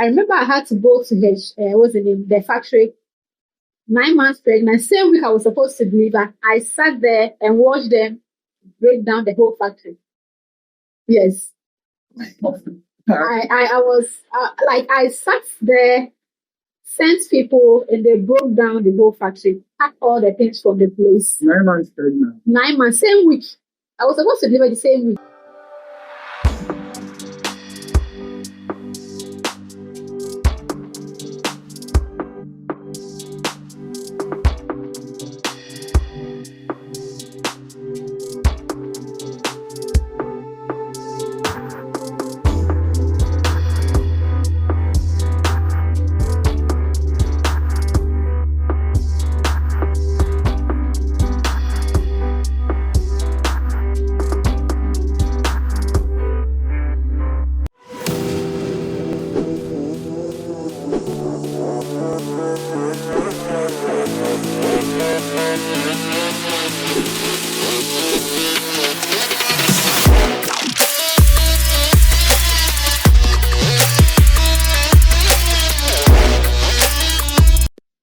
I remember I had to go to the factory, 9 months pregnant. Same week I was supposed to deliver. I sat there and watched them break down the whole factory. Yes. I was I sat there, sent people, and they broke down the whole factory, packed all the things from the place. 9 months pregnant. 9 months, same week. I was supposed to deliver the same week.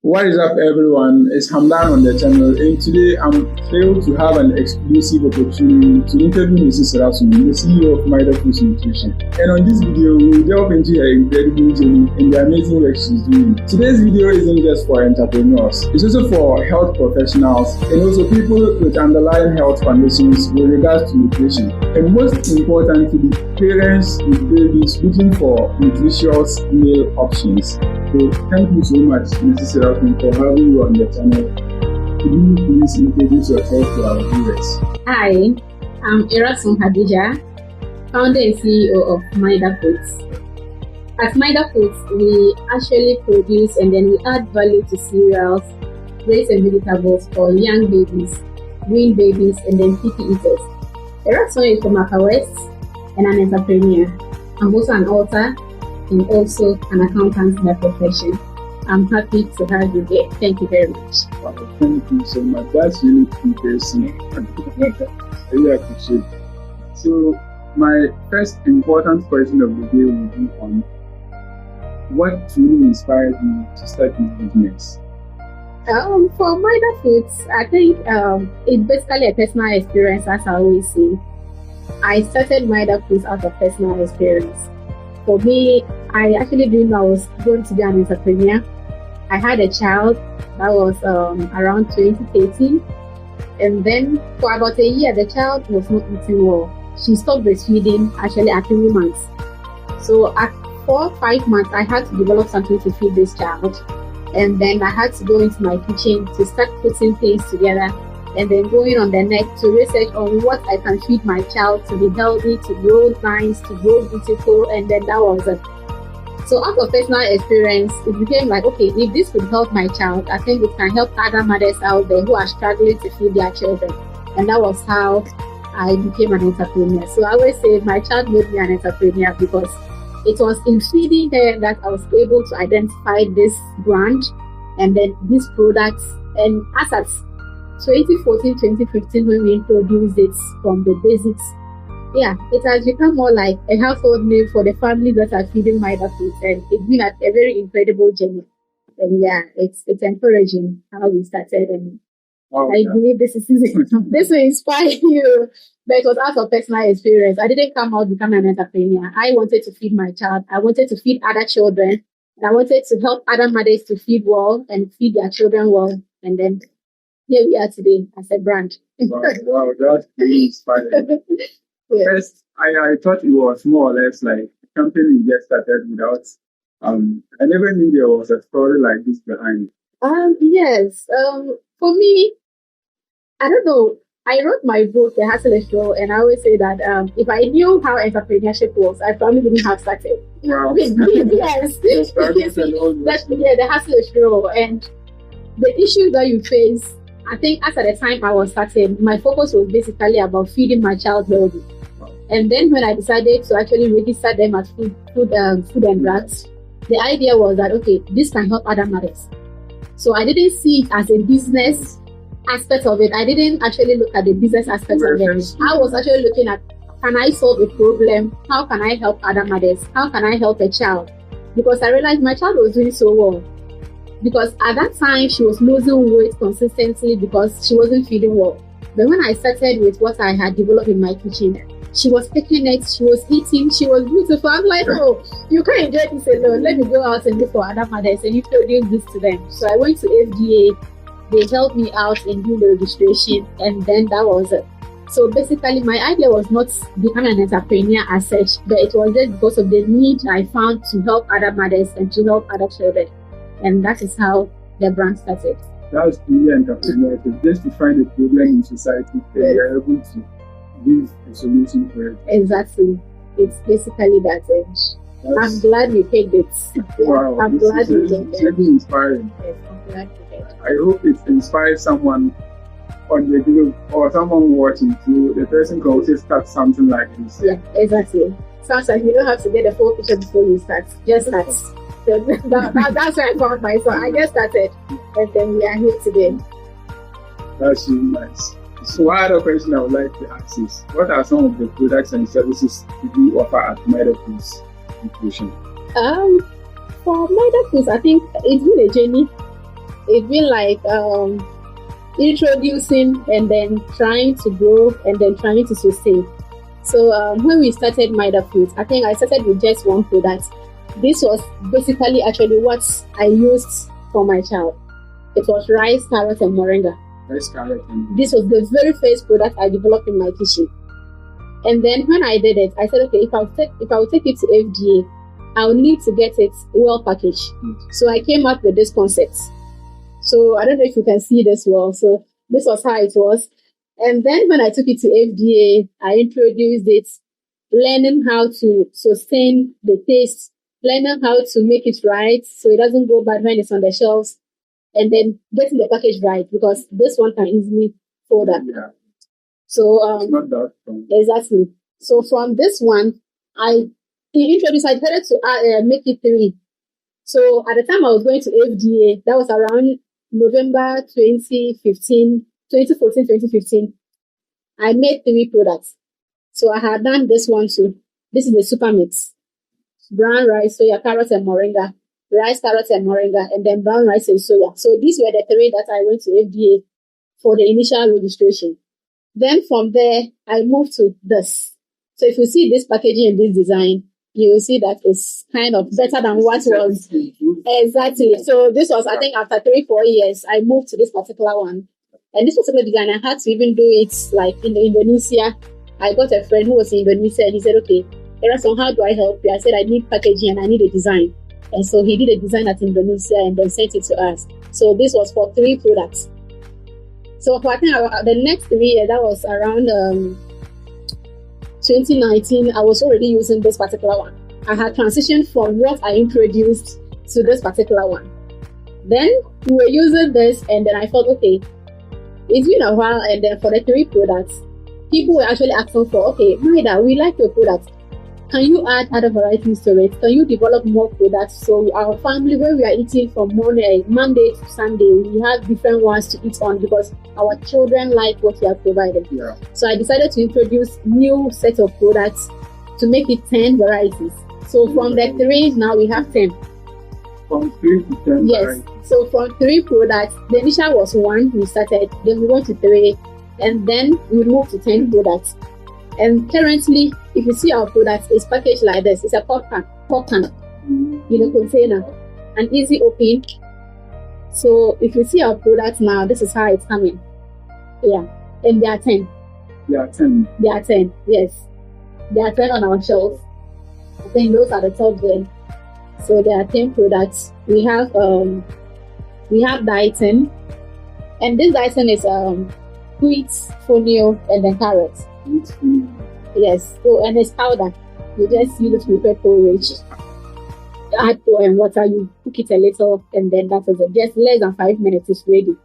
What is up, everyone? It's Hamdan on the channel, and today I'm thrilled to have an exclusive opportunity to interview Mrs. Erasung, the CEO of Mydafoods Nutrition. And on this video, we will delve into her incredible journey and the amazing work she's doing. Today's video isn't just for entrepreneurs, it's also for health professionals and also people with underlying health conditions with regards to nutrition. And most importantly, parents with babies looking for nutritious meal options. So thank you so much, Mrs. Erasung, for having you on the channel. Could you please introduce yourself to our viewers? Hi, I'm Erasung Hadija, founder and CEO of Mydafoods. At Mydafoods, we actually produce and then we add value to cereals, grains and vegetables for young babies, green babies, and then picky eaters. Erasung is from Upper West and an entrepreneur. I'm also an author and also an accountant by profession. I'm happy to have you here. Thank you very much. Wow, thank you so much. That's really interesting. I really appreciate it. So my first important question of the day will be on what really inspired you to start this business? For Mydafoods, I think it's basically a personal experience, as I always say. I started Mydafoods out of personal experience. For me, I actually didn't know I was going to be an entrepreneur. I had a child that was around 2013, and then for about a year, the child was not eating well. She stopped breastfeeding actually at 3 months. So at 4 or 5 months, I had to develop something to feed this child, and then I had to go into my kitchen to start putting things together, and then going on the net to research on what I can feed my child to be healthy, to grow nice, to grow beautiful, and then that was it. So out of personal experience, it became like, okay, if this could help my child, I think it can help other mothers out there who are struggling to feed their children. And that was how I became an entrepreneur. So I always say my child made me an entrepreneur because it was in feeding her that I was able to identify this brand and then these products. And as at 2014, 2015, when we introduced it from the basics, it has become more like a household name for the families that are feeding Mydafoods, and it's been a very incredible journey. And it's encouraging how we started, and I believe this will inspire you. But it was out of personal experience. I didn't come out becoming an entrepreneur. I wanted to feed my child. I wanted to feed other children. And I wanted to help other mothers to feed well and feed their children well. And then here we are today as a brand. Wow, that's really inspiring. Yeah. First, I thought it was more or less like a company you just started without. I never knew there was a story like this behind. Yes. For me, I don't know. I wrote my book, The Hustle Show, and I always say that if I knew how entrepreneurship was, I probably wouldn't have started. Wow. Yes. The Hustle Show, and the issues that you face. I think as at the time I was starting, my focus was basically about feeding my child healthy. And then when I decided to actually register them as food and drugs, the idea was that, okay, this can help other mothers. So I didn't see it as a business aspect of it. I didn't actually look at the business aspect of it. I was actually looking at, can I solve a problem? How can I help other mothers? How can I help a child? because I realized my child was doing so well. Because at that time, she was losing weight consistently because she wasn't feeding well. But when I started with what I had developed in my kitchen, she was taking it, she was eating, she was beautiful. I'm like, oh, you can't enjoy this alone. Let me go out and look for other mothers and introduce this to them. So I went to FDA. They helped me out in doing the registration, and then that was it. So basically, my idea was not becoming an entrepreneur as such, but it was just because of the need I found to help other mothers and to help other children. And that is how the brand started. That's really entrepreneurship, just to find a problem in society and you're able to give a solution for it. Exactly. It's basically that. I'm glad we picked it. Wow, I'm glad we picked it. It's really inspiring. Yes, I'm glad we picked it. I hope it inspires someone on the group or someone watching to the person can also start something like this. Yeah, exactly. Sounds like you don't have to get the full picture before you start. Just start. So that's where I found myself. I just started, and then we are here today. That's really nice. So one other question I would like to ask is, what are some of the products and services you offer at Mydafoods Nutrition? For Mydafoods, I think it's been a journey. It's been like introducing and then trying to grow and then trying to sustain. So when we started Mydafoods, I think I started with just one product. This was basically actually what I used for my child. It was rice, carrot, and moringa. Rice, carrot, and this was the very first product I developed in my kitchen. And then when I did it, I said, okay, if I would take it to FDA, I will need to get it well packaged. So I came up with this concept. So I don't know if you can see this well. So this was how it was. And then when I took it to FDA, I introduced it, learning how to sustain the taste, learning how to make it right so it doesn't go bad when it's on the shelves, and then getting the package right, because this one can easily fold up. yeah. So It's not that strong. exactly. So from this one, I decided to make it 3. So at the time I was going to FDA, that was around November 2014, 2015. I made 3 products. So I had done this one too. This is the super mix. Brown rice, soya, carrots, and moringa. Rice, carrots, and moringa, and then brown rice and soya. So these were the 3 that I went to FDA for the initial registration. Then from there, I moved to this. So if you see this packaging and this design, you will see that it's kind of better than what was. Exactly. So this was, I think, after 3-4 years, I moved to this particular one. And this particular design, I had to even do it like in Indonesia. I got a friend who was in Indonesia, and he said, okay, Erasung, how do I help you? I said, I need packaging and I need a design. And so he did a design at Indonesia and then sent it to us. So this was for 3 products. So for I think the next 3 years, that was around 2019, I was already using this particular one. I had transitioned from what I introduced to this particular one. Then we were using this, and then I thought, okay, it's been a while, and then for the 3 products, people were actually asking for, okay, Maida, we like your product. Can you add other varieties to it? Can you develop more products? So our family, when we are eating from Monday to Sunday, we have different ones to eat on because our children like what we are providing. Yeah. So I decided to introduce new set of products to make it 10 varieties. So from the 3, now we have 10. From 3 to 10. Yes. Right? So from 3 products, the initial was 1, we started, then we went to 3, and then we moved to 10 products. And currently, if you see our products, it's packaged like this. It's a pop can in a container, an easy open. So if you see our products now, this is how it's coming. Yeah, and there are 10. Yeah, 10. There are 10, yes. There are 10 on our shelves. I think those are the top there. So there are 10 products. We have Dieten, and this Dieten is wheat, fonio, and then carrots. Yes, so and it's powder. You just use it to prepare porridge. Add oil and water, you cook it a little, and then that is it. Just less than 5 minutes, it's ready.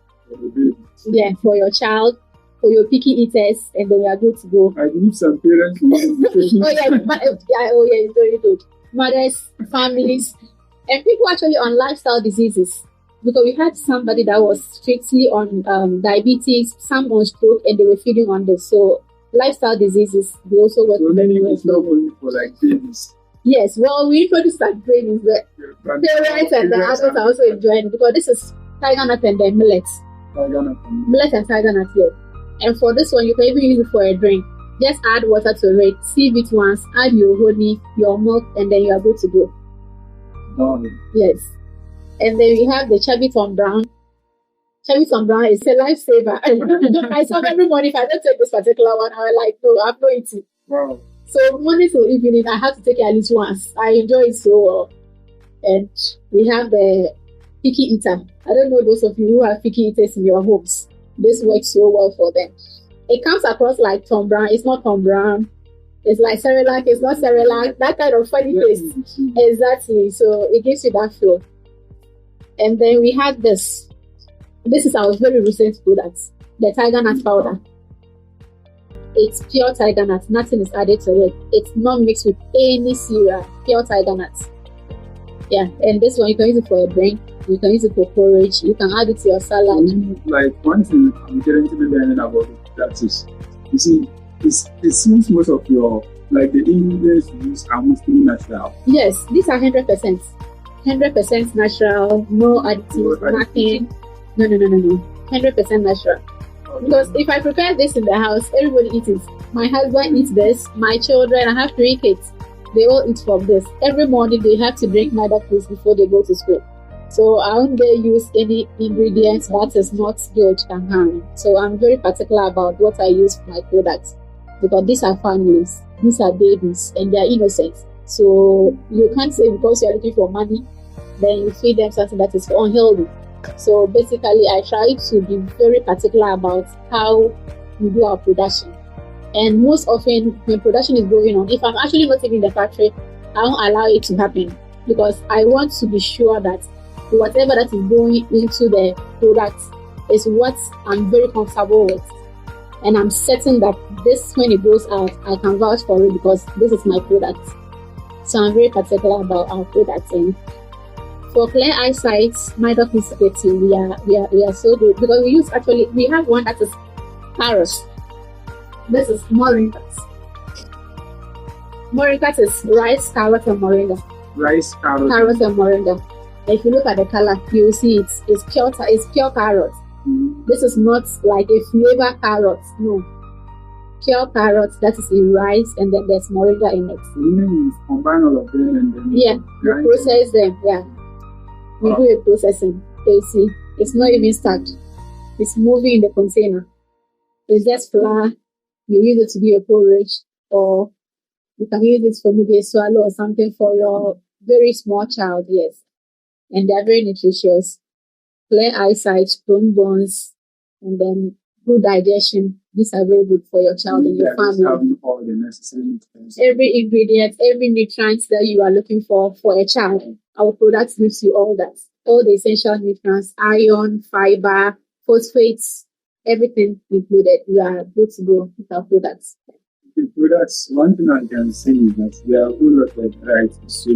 Yeah, for your child, for your picky eaters, and then you are good to go. I need some parents. It's very good. Mothers, families, and people actually on lifestyle diseases. Because we had somebody that was strictly on diabetes, some on stroke, and they were feeding on this. So lifestyle diseases, they also work. So then it's not only for like babies. Yes, well, we introduced that grain is the parents and the adults are also enjoying it because this is tiger nut and then millet. Millet and tiger nut, yes. And for this one, you can even use it for a drink. Just add water to it, sieve it once, add your honey, your milk, and then you are good to go. Oh. Yes. And then we have the Chubby Tom Brown. Chubby Tom Brown is a lifesaver. I saw every morning, if I don't take this particular one, I was like, no, I'm not eating. Wow. So morning to evening, I have to take it at least once. I enjoy it so well. And we have the picky eater. I don't know those of you who have picky eaters in your homes. This works so well for them. It comes across like Tom Brown. It's not Tom Brown. It's like Cerelac. It's not Cerelac. That kind of funny taste. Exactly. So it gives you that feel. And then we had this. This is our very recent product. The tiger nut powder. It's pure tiger nut. Nothing is added to it. It's not mixed with any cereal. Pure tiger nuts. Yeah. And this one, you can use it for a drink. You can use it for porridge. You can add it to your salad. Like one thing I'm getting to be learning about that is, you see, it seems most of your, like the ingredients you use are mostly natural. Yes, these are 100%. 100% natural, no additives, nothing. No. 100% natural. Okay. Because if I prepare this in the house, everybody eats it. My husband eats this. My children, I have 3 kids. They all eat from this. Every morning they have to drink Mydafoods before they go to school. So I won't dare use any ingredients that is not good and harm. So I'm very particular about what I use for my products because these are families, these are babies, and they are innocent. So you can't say because you are looking for money, then you feed them something that is unhealthy. So basically, I try to be very particular about how we do our production. And most often, when production is going on, if I'm actually not in the factory, I won't allow it to happen because I want to be sure that whatever that is going into the product is what I'm very comfortable with. And I'm certain that this, when it goes out, I can vouch for it because this is my product. So I'm very particular about our products. And for clear eyesight, Mydafoods we are so good because we have one that is carrots. This is moringa. Moringa is rice, carrot, and moringa. Rice, carrot, and moringa. If you look at the color, you will see it's pure carrot. Mm-hmm. This is not like a flavor carrot. No. Pure carrot, that is in rice, and then there's moringa in it. Combine all of them and then we process them. Yeah. We do a processing. So you see, it's not even stuck. It's moving in the container. It's just flour. You use it to be a porridge, or you can use it for maybe a swallow or something for your very small child, yes. And they're very nutritious. Clear eyesight, strong bones, and then good digestion. These are very good for your child and your family. Having all the necessary things. Every ingredient, every nutrient that you are looking for a child, our products gives you all that. All the essential nutrients, iron, fiber, phosphates, everything included. We are good to go with our products. The products, one thing I can say is that they are full of variety. So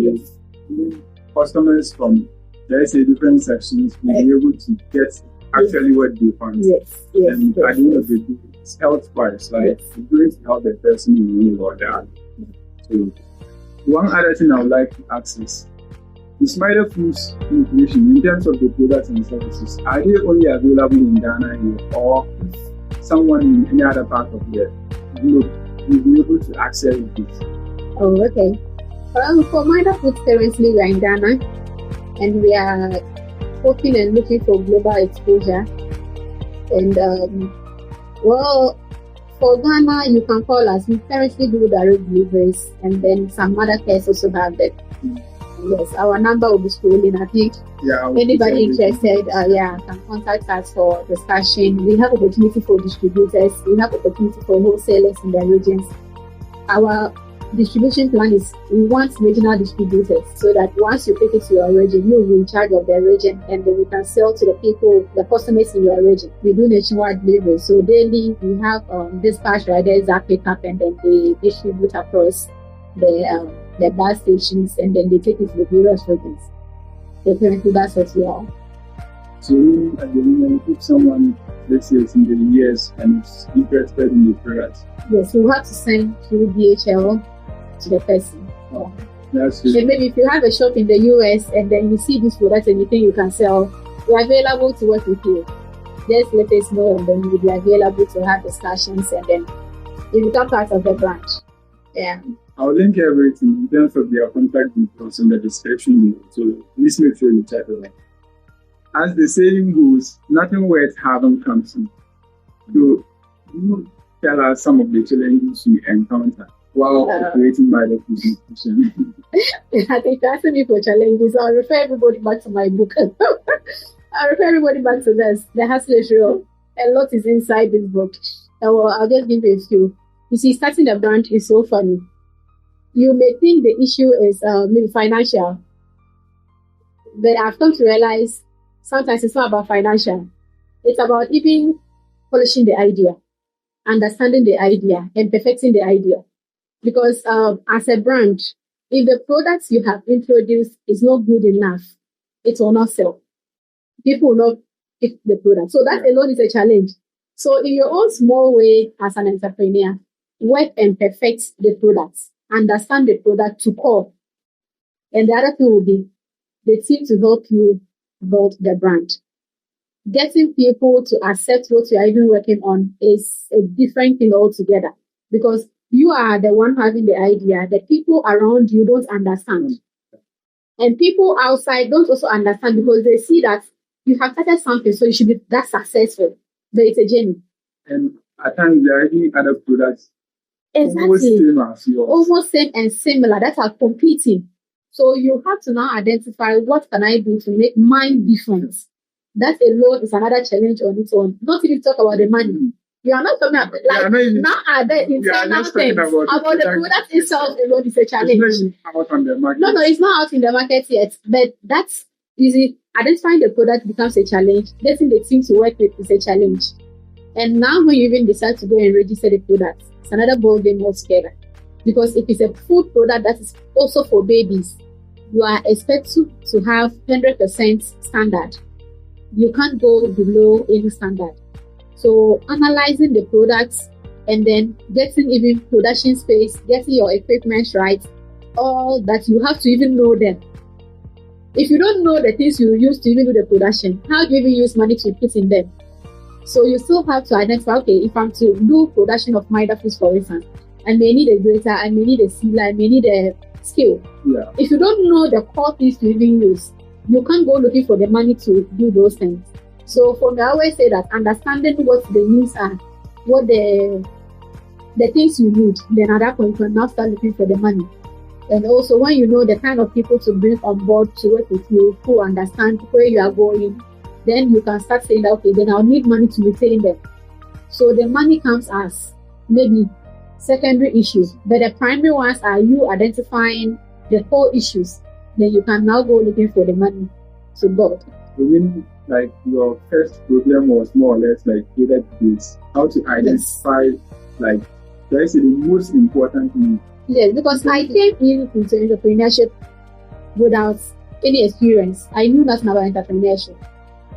customers from, let's say, different sections will be able to get actually what they want. Yes. And at the end of the day, it's health-wise. Like, it's going to help the person in any or that. So, one other thing I would like to ask is Mydafoods Nutrition, in terms of the products and services, are they only available in Ghana here, or someone in any other part of the globe will be able to access it? Oh, okay. For Mydafoods, currently we are in Ghana, and we are hoping and looking for global exposure. And for Ghana, you can call us. We currently do direct deliveries, and then some other pairs also have that. Yes, our number will be scrolling. I think anybody interested, can contact us for discussion. We have opportunity for distributors. We have opportunity for wholesalers in the regions. Our distribution plan is we want regional distributors so that once you pick it to your region, you'll be in charge of the region, and then you can sell to the people, the customers in your region. We do nationwide delivery, so daily we have dispatch riders that pick up and then they distribute across the bus stations, and then they take it to the various regions. So currently that's what we are. So if someone, let's say it's in the US and is interested in the product, yes, we have to send through DHL to the person. That's true. And maybe if you have a shop in the US and then you see this product and you think you can sell, we're available to work with you. Just let us know and then we'll be available to have discussions and then you become part of the branch. Yeah. I'll link everything in terms of their contact details in the description below. So please make sure you check it out. As the saying goes, nothing worth having comes in. So you tell us some of the challenges you encounter while operating Mydafoods Nutrition. I think you're asking me for challenges. I'll refer everybody back to my book. I'll refer everybody back to this. The hustle is real. A lot is inside this book. I'll just give you a few. You see, starting a brand is so funny. You may think the issue is maybe financial, but I've come to realize sometimes it's not about financial. It's about even polishing the idea, understanding the idea, and perfecting the idea. Because as a brand, if the products you have introduced is not good enough, it will not sell. People will not pick the product. So that alone is a challenge. So in your own small way as an entrepreneur, work and perfect the products. Understand the product to core. And the other thing will be the team to help you build the brand. Getting people to accept what you are even working on is a different thing altogether because you are the one having the idea. The people around you don't understand. And people outside don't also understand because they see that you have started something, so you should be that successful. But it's a journey. And at times there are even other products almost Exactly. same as yours. Almost same and similar that are competing. So you have to now identify what can I do to make mine different. That alone is another challenge on its own. Not even talk about the money. You are not talking about now are the internal things about the product itself alone is a challenge. It's not out on the market. No, it's not out in the market yet. But that's easy. Identifying the product becomes a challenge. Getting the team to work with is a challenge. And now when you even decide to go and register the product, it's another ball game altogether. Because if it's a food product that is also for babies, you are expected to have 100% standard. You can't go below any standard. So analyzing the products and then getting even production space, getting your equipment right, all that you have to even know them. If you don't know the things you use to even do the production, how do you even use money to put in them? So you still have to identify, okay, if I'm to do production of Mydafoods, for instance, I may need a grater, I may need a sealer, I may need a scale. Yeah. If you don't know the core things to even use, you can't go looking for the money to do those things. So for me, I always say that understanding what the needs are, what the things you need, then at that point you can now start looking for the money. And also when you know the kind of people to bring on board to work with you, who understand where you are going, then you can start saying that, okay, then I'll need money to retain them. So the money comes as maybe secondary issues, but the primary ones are you identifying the core issues. Then you can now go looking for the money to build. Within like your first problem was more or less like product base. How to identify like that's the most important thing. Yes, because I came into entrepreneurship without any experience. I knew nothing about entrepreneurship.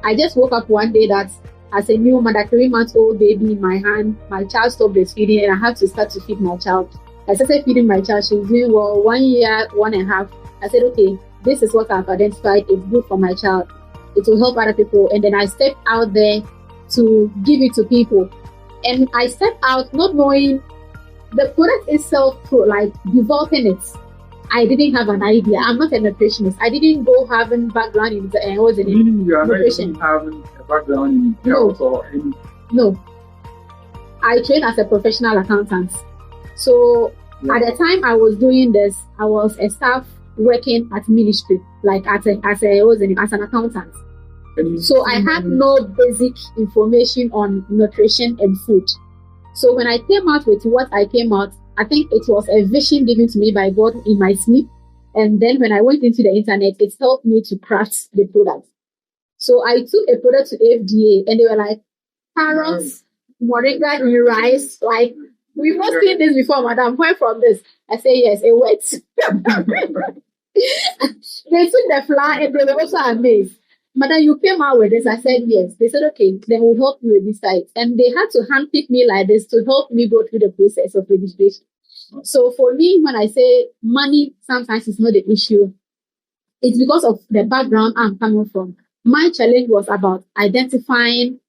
I just woke up one day that as a new mother, 3-month-old baby in my hand, my child stopped breastfeeding and I had to start to feed my child. I started feeding my child. She's doing well, 1 year, 1.5. I said, okay, this is what I've identified. It's good for my child. It will help other people. And then I stepped out there to give it to people. And I stepped out not knowing the product itself, like developing it. I didn't have an idea. I'm not a nutritionist. I didn't go having background in nutrition. You are not even having a background in health or any. No. I trained as a professional accountant. So at the time I was doing this, I was a staff working at ministry, like as an accountant. So I had no basic information on nutrition and food. So when I came out with what I came out, I think it was a vision given to me by God in my sleep. And then when I went into the internet, it helped me to craft the product. So I took a product to FDA and they were like, carrots, moringa in rice. Like, we've not seen this before, madam. Where from this? I say, yes, it works. They took the flour and they were also amazed. Madam, you came out with this. I said, yes. They said, okay, then we'll help you with this site. And they had to handpick me like this to help me go through the process of registration. So for me, when I say money sometimes is not the issue, it's because of the background I'm coming from. My challenge was about identifying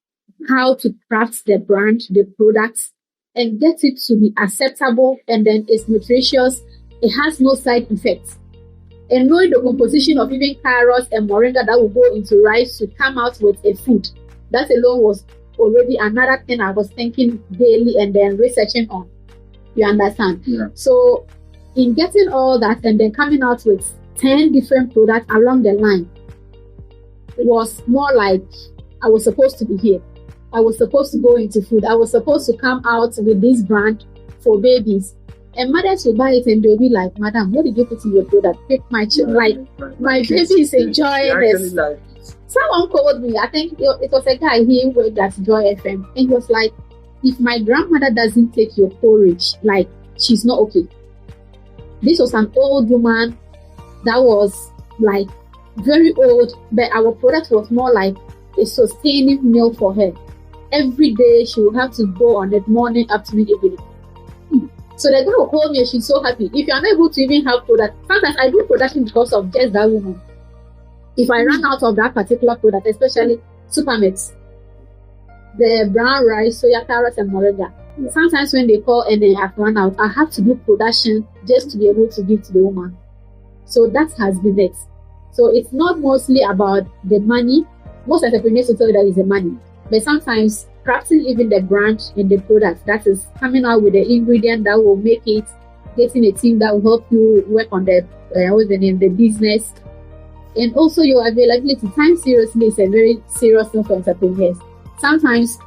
how to craft the brand, the products, and get it to be acceptable, and then it's nutritious. It has no side effects. And knowing the composition of even carrots and moringa that will go into rice to come out with a food, that alone was already another thing I was thinking daily and then researching on. You understand? Yeah. So in getting all that and then coming out with 10 different products along the line, it was more like I was supposed to be here. I was supposed to go into food. I was supposed to come out with this brand for babies. And mothers will buy it and they'll be like, Madam, what did you put in your product? Pick my my baby is enjoying this. Someone called me, I think it was a guy, he worked at Joy FM. And he was like, if my grandmother doesn't take your porridge, like, she's not okay. This was an old woman that was like very old, but our product was more like a sustaining meal for her. Every day she will have to go on it, morning, afternoon, evening. So the girl called me and she's so happy. If you're not able to even have product, sometimes I do production because of just that woman. If I run out of that particular product, especially supermix, the brown rice, soya, carrots, and moringa. Yeah. Sometimes when they call and they have run out, I have to do production just to be able to give to the woman. So that has been it. So it's not mostly about the money. Most entrepreneurs will tell you that it's the money. But sometimes crafting even the brand and the product, that is coming out with the ingredient that will make it, getting a team that will help you work on the the business, and also your availability. Time seriously is a very serious thing for entrepreneurs. Sometimes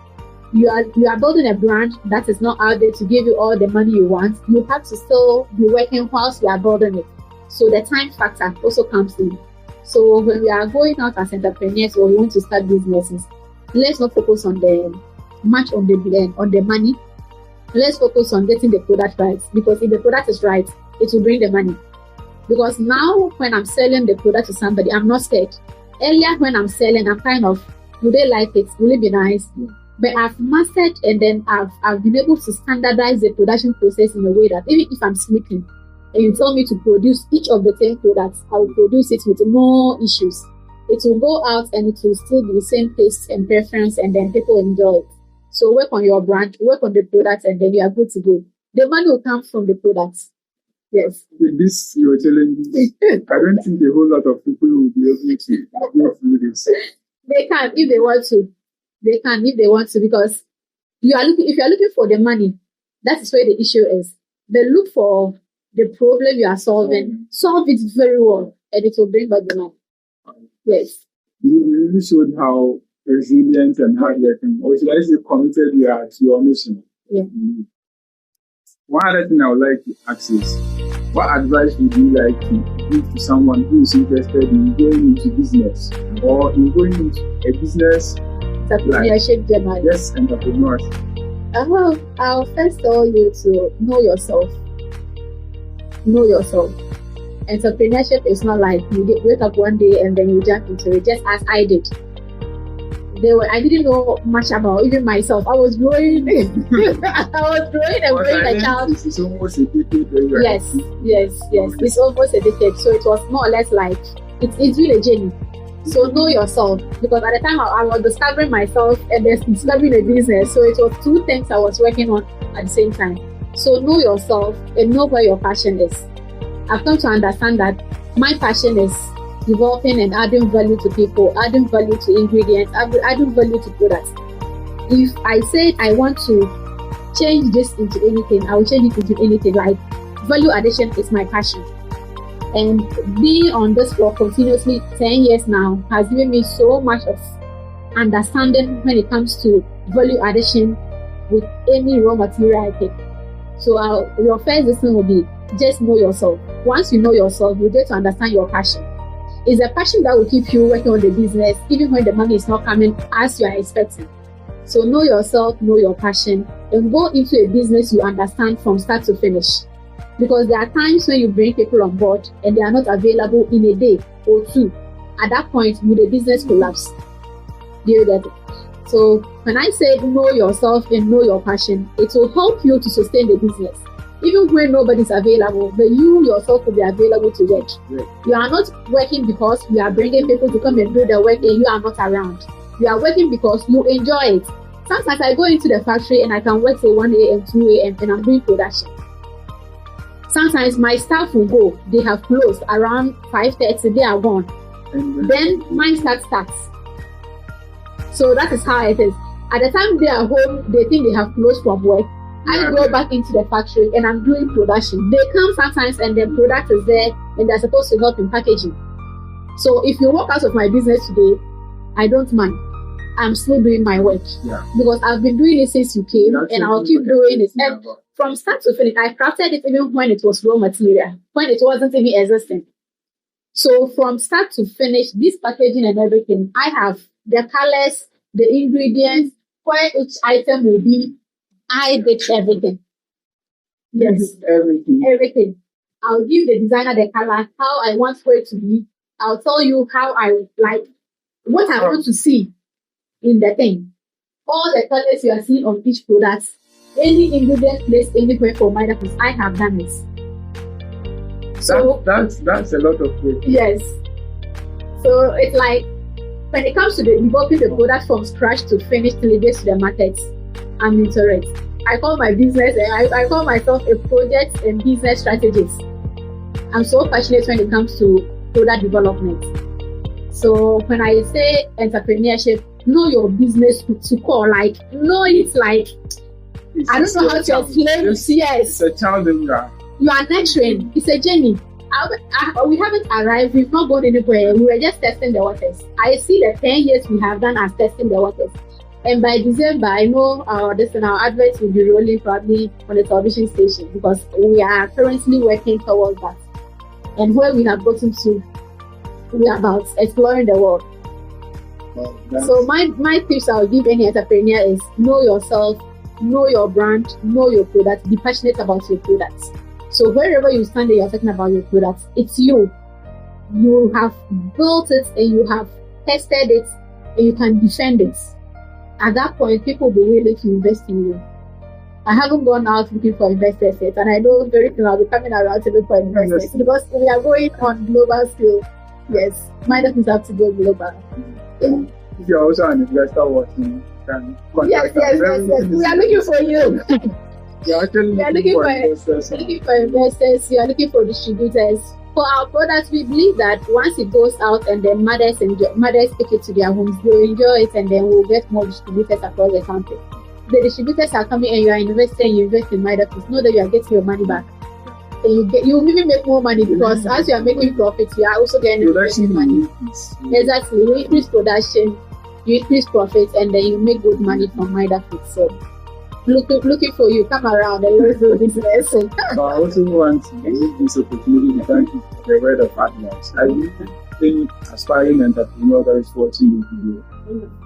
you are building a brand that is not out there to give you all the money you want. You have to still be working whilst you are building it. So the time factor also comes in. So when we are going out as entrepreneurs or we want to start businesses, let's not focus on the much on the money. Let's focus on getting the product right, because if the product is right, it will bring the money. Because now when I'm selling the product to somebody, I'm not scared. Earlier when I'm selling, I'm kind of, do they like it? Will it be nice? But I've mastered, and then I've been able to standardize the production process in a way that even if I'm sleeping and you tell me to produce each of the 10 products, I will produce it with no issues. It will go out and it will still be the same taste and preference, and then people enjoy it. So work on your brand, work on the products, and then you are good to go. The money will come from the products. Yes. With this, you were telling me, I don't think a whole lot of people will be able to go through this. They can if they want to. They can if they want to, because if you are looking for the money, that is where the issue is. They look for the problem you are solving, solve it very well, and it will bring back the money. Yes. You really showed how resilient and hardworking, or should I say committed you are to your mission. Yeah. One other thing I would like to ask is, what advice would you like to give to someone who is interested in going into business or in going into a business? Entrepreneurship journey. Yes, entrepreneurs. I'll first tell you to know yourself. Know yourself. Entrepreneurship is not like you wake up one day and then you jump into it, just as I did. I didn't know much about even myself. I was growing. I was growing and growing a child. It's almost a decade. Yes. It's almost a decade. So it was more or less like it's really a journey. So know yourself, because at the time I was discovering myself and then discovering a business. So it was two things I was working on at the same time. So know yourself and know where your passion is. I've come to understand that my passion is developing and adding value to people, adding value to ingredients, adding value to products. If I said I want to change this into anything, I will change it into anything. Like, value addition is my passion. And being on this for continuously 10 years now has given me so much of understanding when it comes to value addition with any raw material I take. So your first lesson will be just know yourself. Once you know yourself, you get to understand your passion. It's a passion that will keep you working on the business even when the money is not coming as you are expecting. So know yourself, know your passion, and go into a business you understand from start to finish. Because there are times when you bring people on board and they are not available in a day or two. At that point, will the business collapse? Do you get it? So when I say know yourself and know your passion, it will help you to sustain the business. even when nobody's available, but you yourself will be available to work. Right. You are not working because you are bringing people to come and do the work and you are not around. You are working because you enjoy it. Sometimes I go into the factory and I can work till 1 a.m., 2 a.m. and I'm doing production. Sometimes my staff will go, they have closed around 5:30, they are gone. And Then mine starts. So that is how it is. At the time they are home, they think they have closed from work. I go back into the factory and I'm doing production. They come sometimes and the product is there and they're supposed to help in packaging. So if you walk out of my business today, I don't mind. I'm still doing my work. Because I've been doing it since you came and I'll keep doing it. And from start to finish, I crafted it even when it was raw material, when it wasn't even existing. So from start to finish, this packaging and everything, I have the colors, the ingredients, where each item will be. I did everything. Yes. Everything. I'll give the designer the color, how I want for it to be. I'll tell you how I like, what I want to see in the thing. All the colors you are seeing on each product, any ingredient placed anywhere for Mydafoods, I have done it. So that's a lot of work. Yes. So it's like, when it comes to developing the product from scratch to finish till it gets to the market, I'm into it. I call my business, I call myself a project and business strategist. I'm so passionate when it comes to product development. So when I say entrepreneurship, know your business to call, like, know it's like, I don't know how to explain it. Yes. It's a challenge. You are nurturing. It's a journey. We haven't arrived. We've not gone anywhere. We were just testing the waters. I see the 10 years we have done as testing the waters. And by December, I know our adverts will be rolling probably on the television station because we are currently working towards that. And where we have gotten to, we are about exploring the world. Well, so my tips I'll give any entrepreneur is know yourself, know your brand, know your product, be passionate about your products. So wherever you stand and you're talking about your products, it's you. You have built it and you have tested it and you can defend it. At that point, people will be willing to invest in you. I haven't gone out looking for investors yet, and I know very soon I'll be coming around to look for investors because we are going on global scale. Yes, Mydafoods have to go global. If you're also an investor watching, then yes. We are looking for you. We are looking for investors. We are looking for distributors. For our products, we believe that once it goes out and then mothers take it to their homes, they'll enjoy it and then we'll get more distributors across the country. The distributors are coming and you are investing, you invest in Mydafoods, know that you are getting your money back. And you will even make more money because as you are making profits, you are also getting money. Exactly. You increase production, you increase profits, and then you make good money from Mydafoods. So looking for you, come around and let's do business. I also want to use this opportunity to thank you for the word of advice. I think aspiring entrepreneur that is watching this video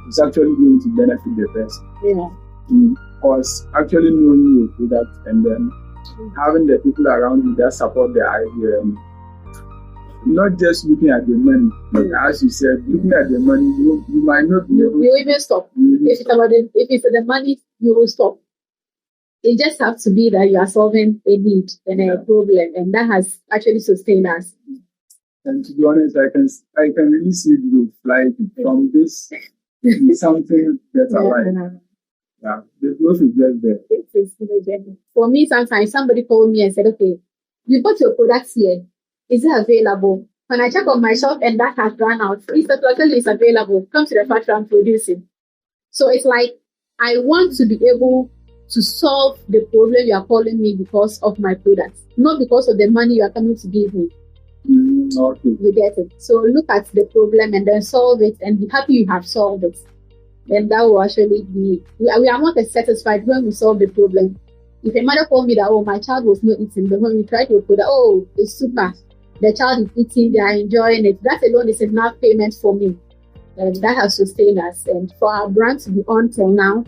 is actually going to benefit the person. Yeah. Because actually knowing your product and then having the people around you that support the idea, not just looking at the money, but as you said, looking at the money, you might not be able to. You even stop. If it's the money, you will stop. It just has to be that you are solving a need and a problem, and that has actually sustained us. And to be honest, I can really see growth, like from this to something better. Yeah, the growth is just there. For me, sometimes somebody called me and said, "Okay, you got your products here. Is it available?" When I check on my shop and that has run out, it's available. Come to the factory and produce it. So it's like I want to be able to solve the problem you are calling me because of my products, not because of the money you are coming to give me. Okay. You get it. So look at the problem and then solve it and be happy you have solved it. And that will actually be, we are not as satisfied when we solve the problem. If a mother called me that, oh, my child was not eating, but when we try to put that, oh, it's super. The child is eating, they are enjoying it. That alone is enough payment for me. And that has sustained us. And for our brand to be on till now,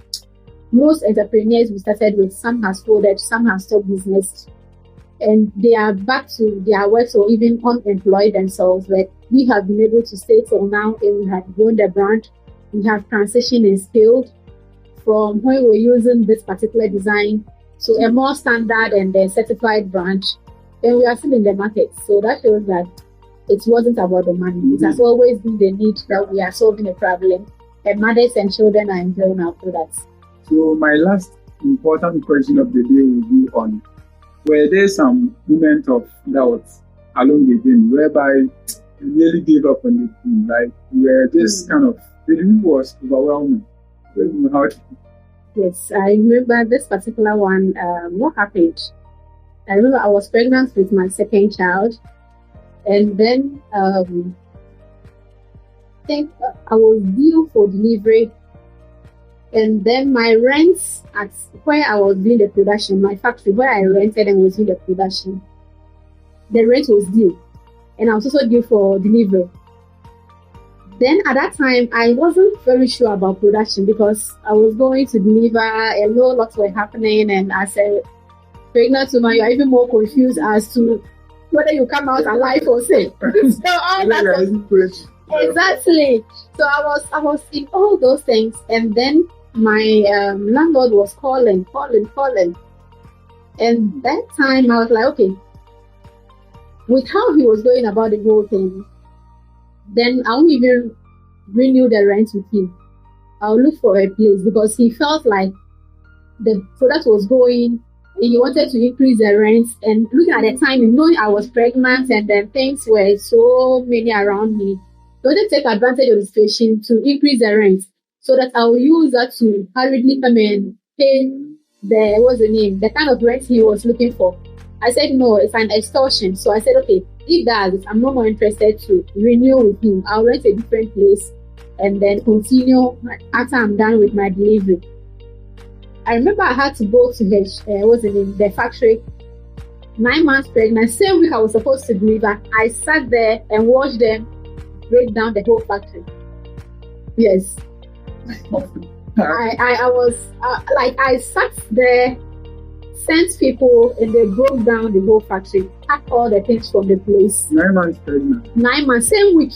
most entrepreneurs we started with, some has folded, some have stopped business. And they are back to their work or even unemployed themselves. But we have been able to stay till now and we have grown the brand. We have transitioned and scaled from when we were using this particular design So a more standard and a certified branch, then we are still in the market. So that shows that it wasn't about the money. It has always been the need that we are solving a problem, and mothers and children are enjoying our products. So my last important question of the day will be on, were there some moment of doubt along the journey whereby you nearly gave up on the thing? Like you were just kind of, the dream was overwhelming. Yes, I remember this particular one. What happened? I remember I was pregnant with my second child, and then I think I was due for delivery, and then my rent at where I was doing the production, my factory where I rented and was doing the production, the rent was due, and I was also due for delivery. Then at that time, I wasn't very sure about production because I was going to deliver, and no lots were happening, and as a pregnant woman, you are even more confused as to whether you come out alive or sick. So all that exactly. So I was in all those things, and then my landlord was calling, and that time I was like, okay, with how he was going about the whole thing, then I won't even renew the rent with him. I'll look for a place because he felt like the product was going. He wanted to increase the rent, and looking at the time, knowing I was pregnant and then things were so many around me, he wanted to take advantage of the situation to increase the rent so that I will use that to hurriedly come and pay the kind of rent he was looking for. I said, no, it's an extortion. So I said, okay, if that is, I'm no more interested to renew with him. I'll rent a different place and then continue after I'm done with my delivery. I remember I had to go to the factory, 9 months pregnant. Same week I was supposed to deliver. I sat there and watched them break down the whole factory. Yes. I was I sat there, sent people, and they broke down the whole factory, packed all the things from the place. 9 months pregnant. 9 months, same week.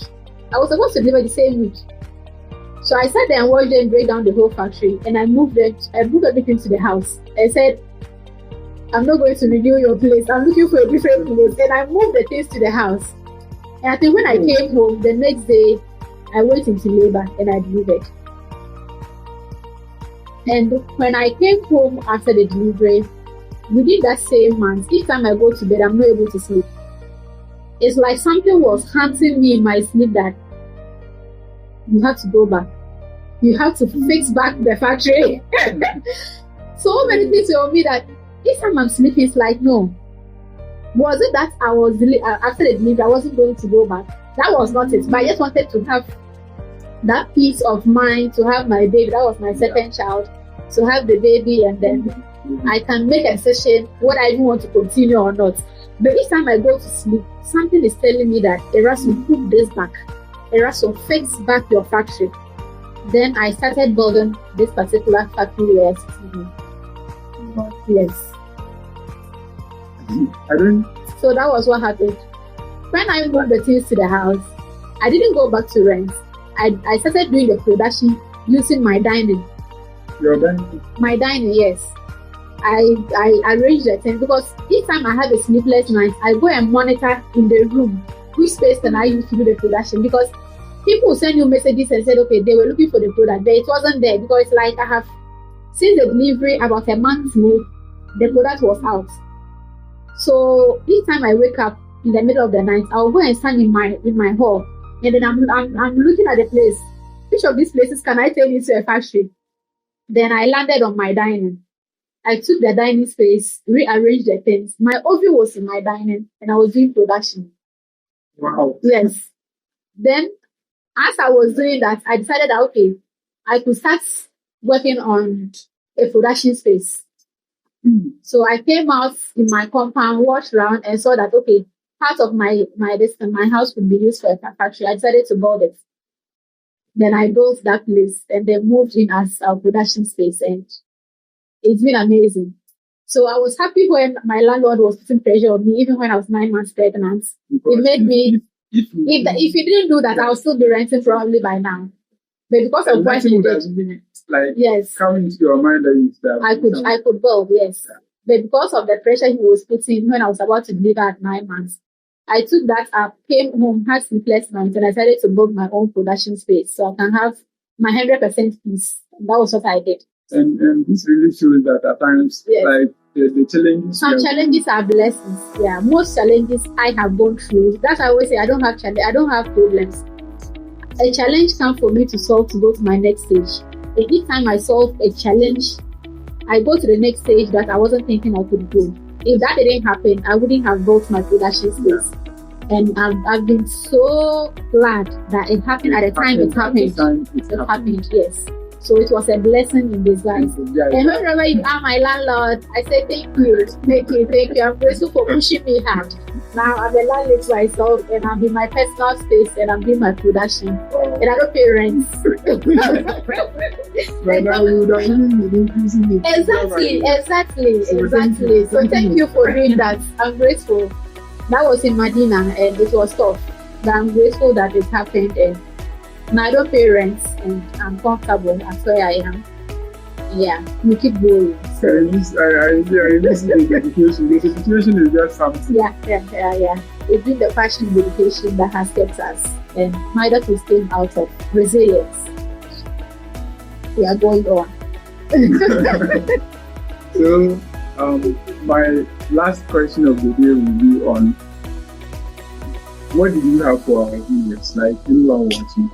I was supposed to deliver the same week. So I sat there and watched them break down the whole factory, and I moved everything to the house. I said, I'm not going to renew your place. I'm looking for a different place. And I moved the things to the house. And I think when I came home, the next day, I went into labor and I delivered. And when I came home after the delivery, within that same month, each time I go to bed, I'm not able to sleep. It's like something was haunting me in my sleep that you have to go back. You have to fix back the factory. So many things told me that each time I'm sleeping, it's like, no. Was it that I was after the delivery, I wasn't going to go back? That was not it. But I just wanted to have that peace of mind, to have my baby. That was my second child. To have the baby, and then I can make a decision whether I even want to continue or not. But each time I go to sleep, something is telling me that Erasung, put this back. Erasung, fix back your factory. Then I started building this particular factory we are sitting in. Yes. So that was what happened. When I moved the things to the house, I didn't go back to rent. I started doing the production using my dining. Your dining? My dining, yes. I arranged the things because each time I have a sleepless night, I go and monitor in the room which space can I use to do the production, because people will send you messages and said, okay, they were looking for the product, but it wasn't there because like I have since the delivery about a month more, the product was out. So each time I wake up in the middle of the night, I'll go and stand in my hall, and then I'm looking at the place. Which of these places can I turn into a factory? Then I landed on my dining. I took the dining space, rearranged the things. My oven was in my dining, and I was doing production. Wow. Yes. Then, as I was doing that, I decided that, okay, I could start working on a production space. So I came out in my compound, walked around, and saw that, okay, part of my house could be used for a factory. I decided to build it. Then I built that place and then moved in as our production space, and it's been amazing. So I was happy when my landlord was putting pressure on me, even when I was 9 months pregnant. It made me, if he didn't do that, I would still be renting probably by now. But because of what he did, like yes, coming to your mind that I could build, yes. But because of the pressure he was putting when I was about to deliver at 9 months, I took that up, came home, had sleepless nights, and I decided to book my own production space so I can have my 100% peace. And that was what I did. And this really shows that at times, Yes. like the challenges. Some challenges are blessings. Yeah, most challenges I have gone through. That's why I always say I don't have problems. A challenge comes for me to solve to go to my next stage. And each time I solve a challenge, I go to the next stage that I wasn't thinking I could go. If that didn't happen, I wouldn't have built my production space. And I've been so glad that it happened at the time it happened. It happened, yes. So it was a blessing in disguise. And whenever you are my landlord, I say thank you. I'm grateful for pushing me hard. Now I'm a landlord to myself, and I'm in my personal space, and I'm doing my production. And I don't pay rent. Right now you don't even be increasing it. Exactly. So thank you for doing that. I'm grateful. That was in Medina, and it was tough. But I'm grateful that it happened, and now I don't pay rent, and I'm comfortable. That's where I am. Yeah, we keep going. So I listen to the dedication. The dedication is just something. Yeah. It's been the passion, dedication that has kept us, and Mydafoods came out of resilience. We are going on. So, my last question of the day will be on what did you have for our viewers, like anyone watching?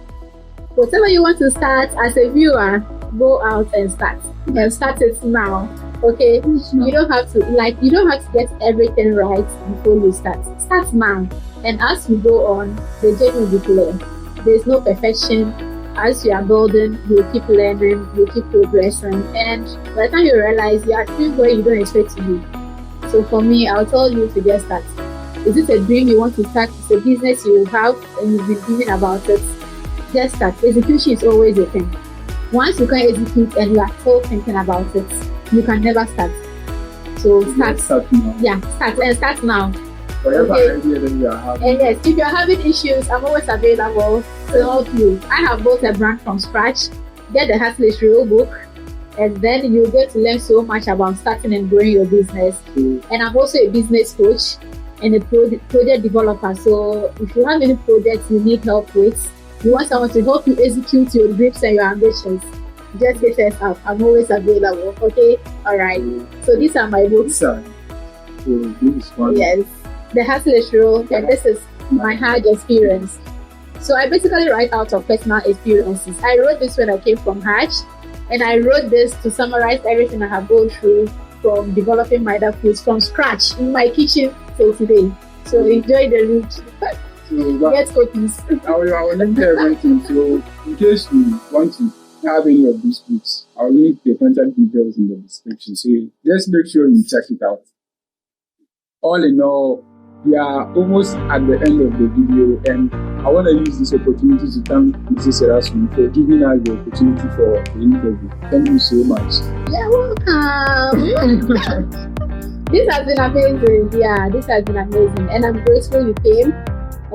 Whatever you want to start as a viewer, go out and start. And start it now. Okay? You don't have to get everything right before you start. Start now. And as you go on, the journey will be clear. There's no perfection. As you are building, you keep learning, you keep progressing, and by the time you realize you are doing where you don't expect to be. So for me, I'll tell you to just start. Is it a dream you want to start? It's a business you have and you've been thinking about it? Just start. Execution is always a thing. Once you can execute and you are still thinking about it, you can never start. So start now. Yeah, start now. Whatever idea that you are having. And yes, if you're having issues, I'm always available to help you. I have built a brand from scratch. Get the Hustlers Real book, and then you get to learn so much about starting and growing your business. And I'm also a business coach and a project developer. So if you have any projects you need help with, you want someone to help you execute your dreams and your ambitions, just hit us up. I'm always available. Okay? All right. So these are my books. So this is one. Yes. The Hustlers Rule, and this is my Hajj experience. So I basically write out of personal experiences. I wrote this when I came from Hajj, and I wrote this to summarize everything I have gone through from developing Mydafoods from scratch in my kitchen till today. So enjoy the read. Get copies. I will link everything. So in case you want to have any of these books, I'll link the contact details in the description. So just make sure you check it out. All in all, we are almost at the end of the video, and I want to use this opportunity to thank Mrs. Erasung for giving us the opportunity for the interview. Thank you so much. You're welcome. This has been amazing. Yeah, this has been amazing. And I'm grateful you came,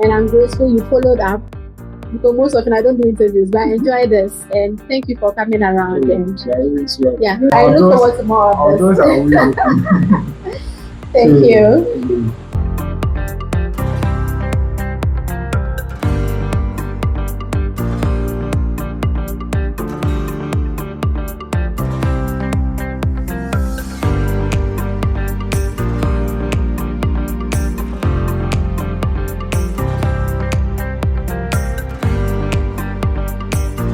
and I'm grateful you followed up, because most often I don't do interviews, but I enjoy this. And thank you for coming around. And yeah, I look forward to more of this. Thank you.